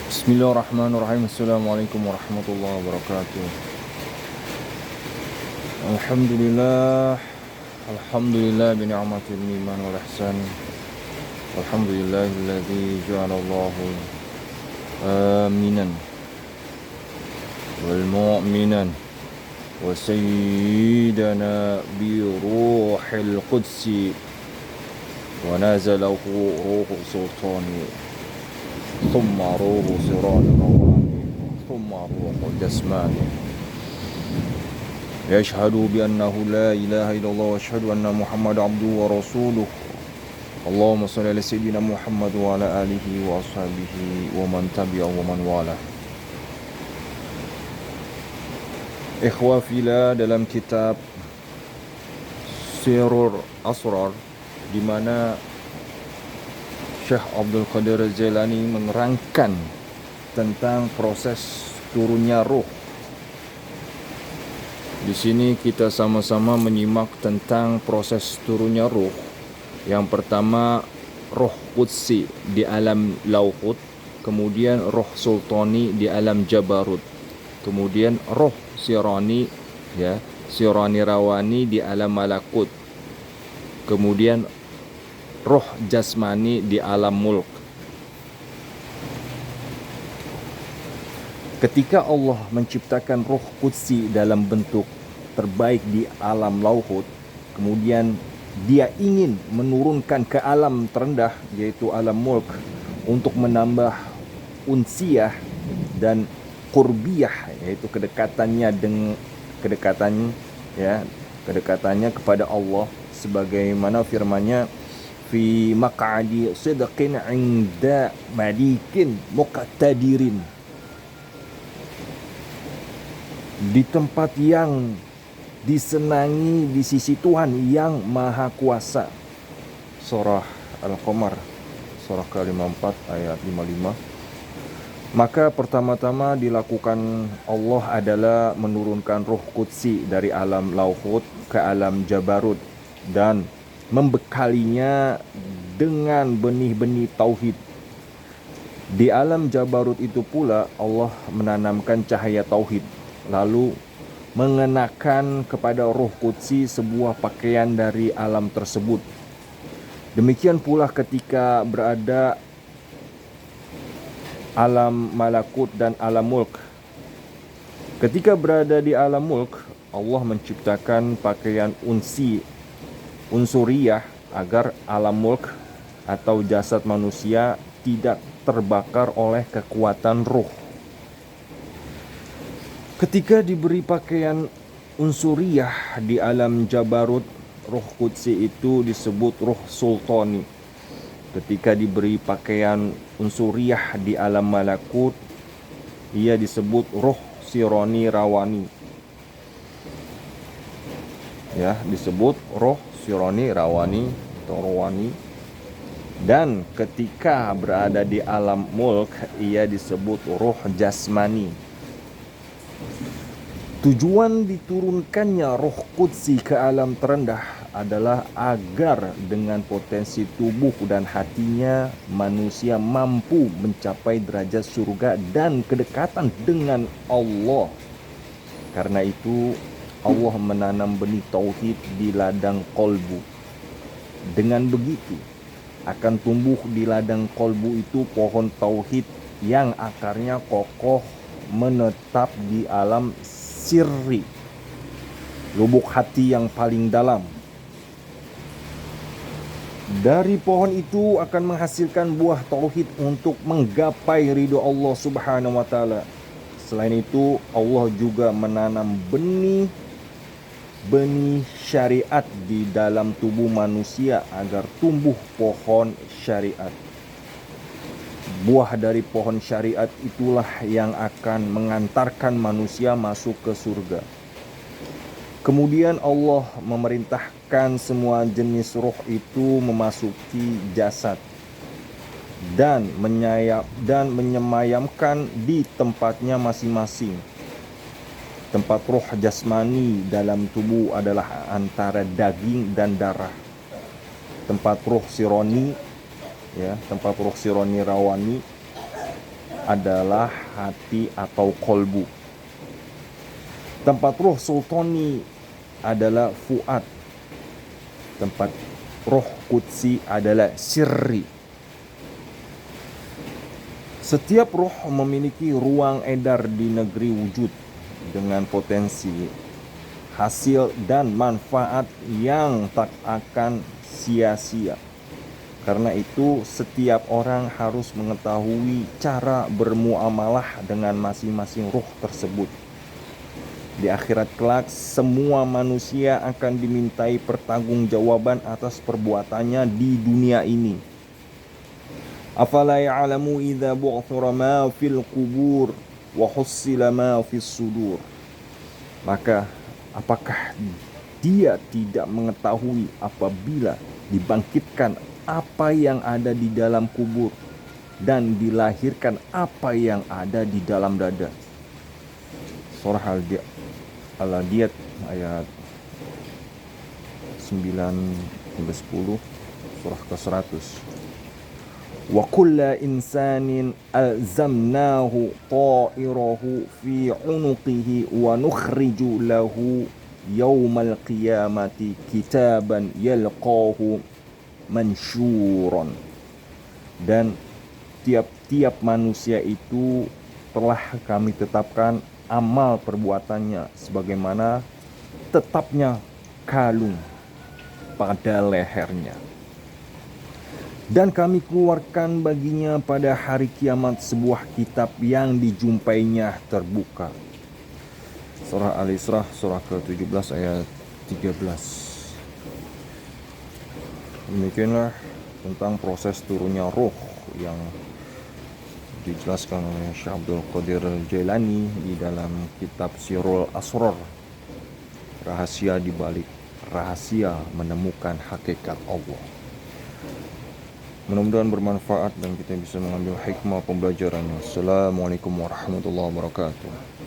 Bismillahirrahmanirrahim. Assalamualaikum warahmatullahi wabarakatuh. Alhamdulillah. Alhamdulillah bi ni'matil iman wal ihsan. Alhamdulillahilladzi ja'alallahu aminan wal mu'minan wa sayyidana bi ruhil qudsi wa nazalahu ruhu sultani ثم روح سران رواني ثم روح جسماني يشهد بأنه لا إله إلا الله ويشهد أن محمد عبده ورسوله اللهم صل على سيدنا محمد وعلى آله وأصحابه ومن تبعه ومن والاه. Ikhwah fillah, dalam kitab Sirur Asrar, di mana Syekh Abdul Qadir Jailani menerangkan tentang proses turunnya ruh. Di sini kita sama-sama menyimak tentang proses turunnya ruh. Yang pertama, roh qudsi di alam lauhut, kemudian roh sultani di alam jabarut, kemudian roh sirani, sirani rawani di alam malakut, kemudian roh jasmani di alam mulk. Ketika Allah menciptakan roh qudsi dalam bentuk terbaik di alam lauhut, kemudian dia ingin menurunkan ke alam terendah, yaitu alam mulk, untuk menambah unsiyah dan qurbiyah, yaitu kedekatannya kepada Allah, sebagaimana firman-Nya fi maq'adi sidqin 'inda malikin muqtadirin, di tempat yang disenangi di sisi Tuhan yang Maha Kuasa. Surah Al-Qamar, surah ke-54 ayat 55. Maka pertama-tama dilakukan Allah adalah menurunkan roh qudsi dari alam lauhut ke alam jabarut dan membekalinya dengan benih-benih tauhid. Di alam jabarut itu pula Allah menanamkan cahaya tauhid, lalu mengenakan kepada roh qudsi sebuah pakaian dari alam tersebut. Demikian pula ketika berada alam malakut dan alam mulk. Ketika berada di alam mulk, Allah menciptakan pakaian unsuriyah agar alam mulk atau jasad manusia tidak terbakar oleh kekuatan ruh. Ketika diberi pakaian unsuriyah di alam jabarut, roh qudsi itu disebut roh sultani. Ketika diberi pakaian unsuriyah di alam malakut, ia disebut roh sirani rawani. Disebut roh sirani rawani atau rawani. Dan ketika berada di alam mulk, ia disebut roh jasmani. Tujuan diturunkannya roh qudsi ke alam terendah adalah agar dengan potensi tubuh dan hatinya manusia mampu mencapai derajat surga dan kedekatan dengan Allah. Karena itu Allah menanam benih tauhid di ladang kolbu. Dengan begitu akan tumbuh di ladang kolbu itu pohon tauhid yang akarnya kokoh menetap di alam sirri, lubuk hati yang paling dalam. Dari pohon itu akan menghasilkan buah tauhid untuk menggapai ridho Allah Subhanahu wa taala. Selain itu, Allah juga menanam benih syariat di dalam tubuh manusia agar tumbuh pohon syariat. Buah dari pohon syariat itulah yang akan mengantarkan manusia masuk ke surga. Kemudian Allah memerintahkan semua jenis roh itu memasuki jasad dan menyemayamkan di tempatnya masing-masing. Tempat roh jasmani dalam tubuh adalah antara daging dan darah. Tempat roh sironi, tempat roh sironi rawani adalah hati atau kolbu. Tempat roh sultani adalah fuad. Tempat roh qudsi adalah sirri. Setiap roh memiliki ruang edar di negeri wujud dengan potensi, hasil dan manfaat yang tak akan sia-sia. Karena itu setiap orang harus mengetahui cara bermuamalah dengan masing-masing roh tersebut. Di akhirat kelak, semua manusia akan dimintai pertanggungjawaban atas perbuatannya di dunia ini. Afala ya'lamu idza bu'thira ma fil qubur wa hussila ma fis sudur. Maka apakah dia tidak mengetahui apabila dibangkitkan apa yang ada di dalam kubur dan dilahirkan apa yang ada di dalam dada? Surah Al-Adiyat ayat 9-10, surah ke-100. Wa kulla insanin alzamnahu ta'irahu fi 'unuqihi wa nukhriju lahu yaumal qiyamati kitaban yalqahu mansyuron. Dan tiap-tiap manusia itu telah kami tetapkan amal perbuatannya sebagaimana tetapnya kalung pada lehernya. Dan kami keluarkan baginya pada hari kiamat sebuah kitab yang dijumpainya terbuka. Surah Al-Isra, surah ke-17 ayat 13. Demikianlah tentang proses turunnya roh yang dijelaskan oleh Syekh Abdul Qadir Jailani di dalam kitab Sirrul Asrar, rahasia di balik rahasia menemukan hakikat Allah. Mudah-mudahan bermanfaat dan kita bisa mengambil hikmah pembelajarannya. Assalamualaikum warahmatullahi wabarakatuh.